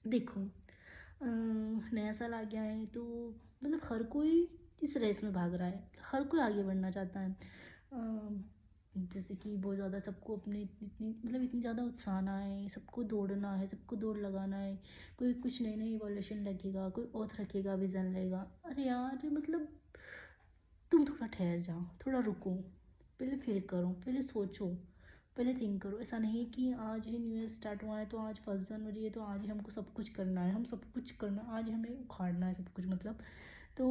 देखो, नया साल आ गया है तो मतलब हर कोई इस रेस में भाग रहा है, हर कोई आगे बढ़ना चाहता है। जैसे कि बहुत ज़्यादा सबको अपने इतनी मतलब इतनी ज़्यादा उत्साह ना है, सबको दौड़ना है, सबको दौड़ लगाना है। कोई कुछ नई नई इवोल्यूशन रखेगा, कोई ओथ रखेगा, विज़न लेगा। अरे यार मतलब तुम थोड़ा ठहर जाओ, थोड़ा रुको, पहले फील करो, पहले सोचो, पहले थिंक करो। ऐसा नहीं कि आज ही न्यू ईयर स्टार्ट हुआ है तो आज 1 जनवरी है तो आज ही हमको सब कुछ करना है, हम सब कुछ करना, आज हमें उखाड़ना है सब कुछ मतलब। तो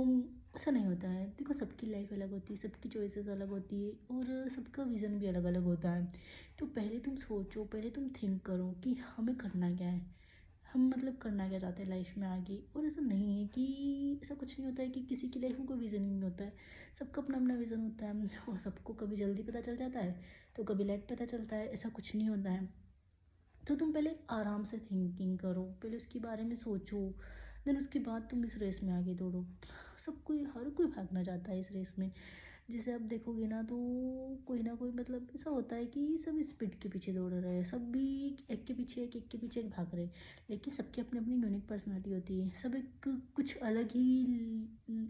ऐसा नहीं होता है। देखो, सबकी लाइफ अलग होती है, सबकी चॉइसेस अलग होती है और सबका विज़न भी अलग अलग होता है। तो पहले तुम सोचो, पहले तुम थिंक करो कि हमें करना क्या है, हम मतलब करना क्या चाहते हैं लाइफ में आगे। और ऐसा नहीं है कि ऐसा कुछ नहीं होता है कि किसी की लाइफ में कोई विज़न ही नहीं होता है। सबका अपना अपना विज़न होता है और सबको कभी जल्दी पता चल जाता है तो कभी लेट पता चलता है, ऐसा कुछ नहीं होता है। तो तुम पहले आराम से थिंकिंग करो, पहले उसके बारे में सोचो, देन उसके बाद तुम इस रेस में आगे दौड़ो। सब कोई, हर कोई भागना चाहता है इस रेस में। जैसे आप देखोगे ना तो कोई ना कोई मतलब ऐसा होता है कि सब स्पीड के पीछे दौड़ रहे हैं, सब भी एक के पीछे एक के पीछे एक भाग रहे हैं। लेकिन सबकी अपनी अपनी यूनिक पर्सनालिटी होती है, सब एक कुछ अलग ही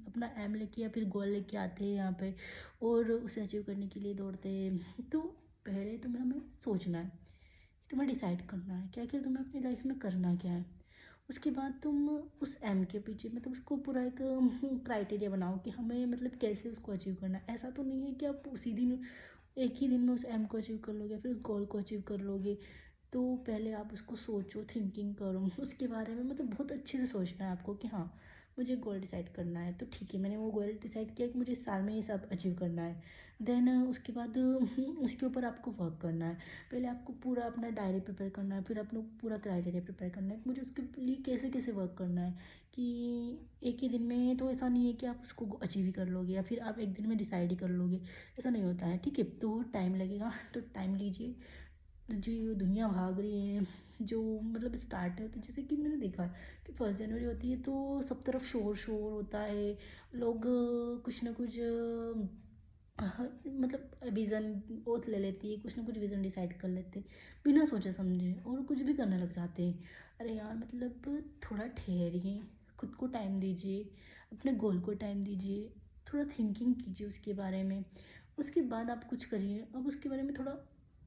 अपना एम लेके या फिर गोल लेके आते हैं यहाँ पे और उसे अचीव करने के लिए दौड़ते हैं। तो पहले तुम्हें हमें सोचना है, तुम्हें डिसाइड करना है क्या क्या तुम्हें अपनी लाइफ में करना क्या है। उसके बाद तुम उस एम के पीछे मतलब उसको पूरा एक क्राइटेरिया बनाओ कि हमें मतलब कैसे उसको अचीव करना है। ऐसा तो नहीं है कि आप उसी दिन एक ही दिन में उस एम को अचीव कर लोगे, फिर उस गोल को अचीव कर लोगे। तो पहले आप उसको सोचो, थिंकिंग करो उसके बारे में, मतलब बहुत अच्छे से सोचना है आपको कि हाँ, मुझे गोल डिसाइड करना है तो ठीक है, मैंने वो गोल डिसाइड किया कि मुझे इस साल में ये सब अचीव करना है। देन उसके बाद उसके ऊपर आपको वर्क करना है। पहले आपको पूरा अपना डायरी प्रिपेयर करना है, फिर अपना पूरा क्राइटेरिया प्रिपेयर करना है कि मुझे उसके लिए कैसे कैसे वर्क करना है। कि एक ही दिन में तो ऐसा नहीं है कि आप उसको अचीव ही कर लोगे या फिर आप एक दिन में डिसाइड ही कर लोगे, ऐसा नहीं होता है। ठीक है, तो टाइम लगेगा, तो टाइम लीजिए। जो ये दुनिया भाग रही है, जो मतलब स्टार्ट है, तो जैसे कि मैंने देखा कि 1 जनवरी होती है तो सब तरफ शोर शोर होता है। लोग कुछ ना कुछ हाँ, मतलब विज़न ओथ ले लेती है, कुछ ना कुछ विज़न डिसाइड कर लेते हैं बिना सोचे समझे और कुछ भी करने लग जाते हैं। अरे यार मतलब थोड़ा ठहरिए, खुद को टाइम दीजिए, अपने गोल को टाइम दीजिए, थोड़ा थिंकिंग कीजिए उसके बारे में। उसके बाद आप कुछ करिए। अब उसके बारे में थोड़ा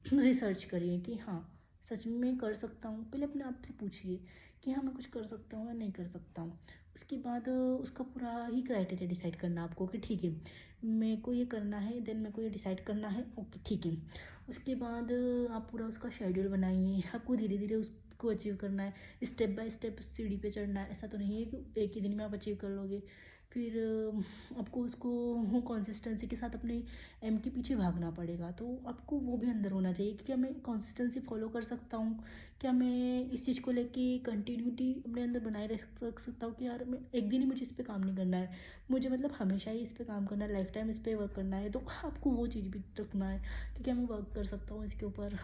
रिसर्च करिए कि हाँ, सच में कर सकता हूँ। पहले अपने आप से पूछिए कि हाँ, मैं कुछ कर सकता हूँ या नहीं कर सकता हूँ। उसके बाद उसका पूरा ही क्राइटेरिया डिसाइड करना आपको कि ठीक है, मेरे को ये करना है, देन मेरे को ये डिसाइड करना है, ओके ठीक है। उसके बाद आप पूरा उसका शेड्यूल बनाइए, आपको धीरे धीरे उसको अचीव करना है, स्टेप बाय स्टेप सीढ़ी पे चढ़ना है। ऐसा तो नहीं है कि एक ही दिन में आप अचीव कर लोगे। फिर आपको उसको कंसिस्टेंसी के साथ अपने एम के पीछे भागना पड़ेगा। तो आपको वो भी अंदर होना चाहिए कि क्या मैं कंसिस्टेंसी फॉलो कर सकता हूँ, क्या मैं इस चीज़ को लेके कंटिन्यूटी अपने अंदर बनाए रख सकता हूँ कि यार मैं एक दिन ही मुझे इस पे काम नहीं करना है, मुझे मतलब हमेशा ही इस पे काम करना है, लाइफ टाइम इस पे वर्क करना है। तो आपको वो चीज़ भी रखना है कि क्या मैं वर्क कर सकता हूँ इसके ऊपर।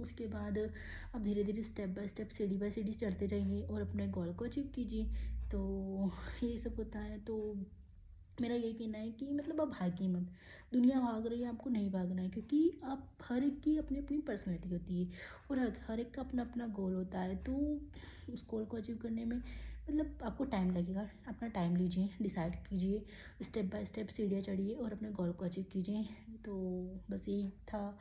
उसके बाद आप धीरे धीरे स्टेप बाय स्टेप सीढ़ी बाय सीढ़ी चढ़ते जाइए और अपने गोल को अचीव कीजिए। तो ये सब होता है। तो मेरा यही कहना है कि मतलब आप भागिए मत, दुनिया भाग रही है, आपको नहीं भागना है। क्योंकि आप हर एक की अपनी अपनी पर्सनैलिटी होती है और हर एक का अपना अपना गोल होता है। तो उस गोल को अचीव करने में मतलब आपको टाइम लगेगा, अपना टाइम लीजिए, डिसाइड कीजिए, स्टेप बाय स्टेप सीढ़ियाँ चढ़िए और अपने गोल को अचीव कीजिए। तो बस यही था।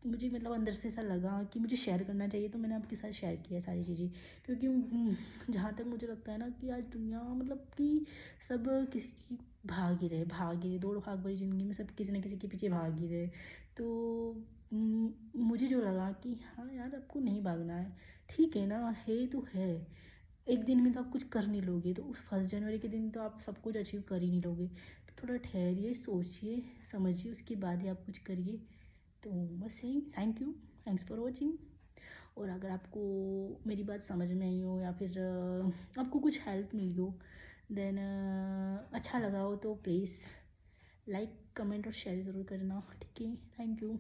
मुझे मतलब अंदर से ऐसा लगा कि मुझे शेयर करना चाहिए तो मैंने आपके साथ शेयर किया सारी चीज़ें। क्योंकि जहाँ तक मुझे लगता है ना कि आज दुनिया मतलब कि सब किसी की भाग ही रहे, दौड़ भाग भरी ज़िंदगी में सब किसी न किसी के पीछे भाग ही रहे। तो मुझे जो लगा कि हाँ यार, आपको नहीं भागना है, ठीक है ना, है तो है। एक दिन में तो आप कुछ कर नहीं लोगे, तो उस 1 जनवरी के दिन तो आप सब कुछ अचीव कर ही नहीं लोगे। तो थोड़ा ठहरिए, सोचिए, समझिए, उसके बाद ही आप कुछ करिए। तो बस यही, थैंक्स फॉर वॉचिंग। और अगर आपको मेरी बात समझ में आई हो या फिर आपको कुछ हेल्प मिली हो, देन अच्छा लगा हो तो प्लीज़ लाइक कमेंट और शेयर ज़रूर करना। ठीक है, थैंक यू।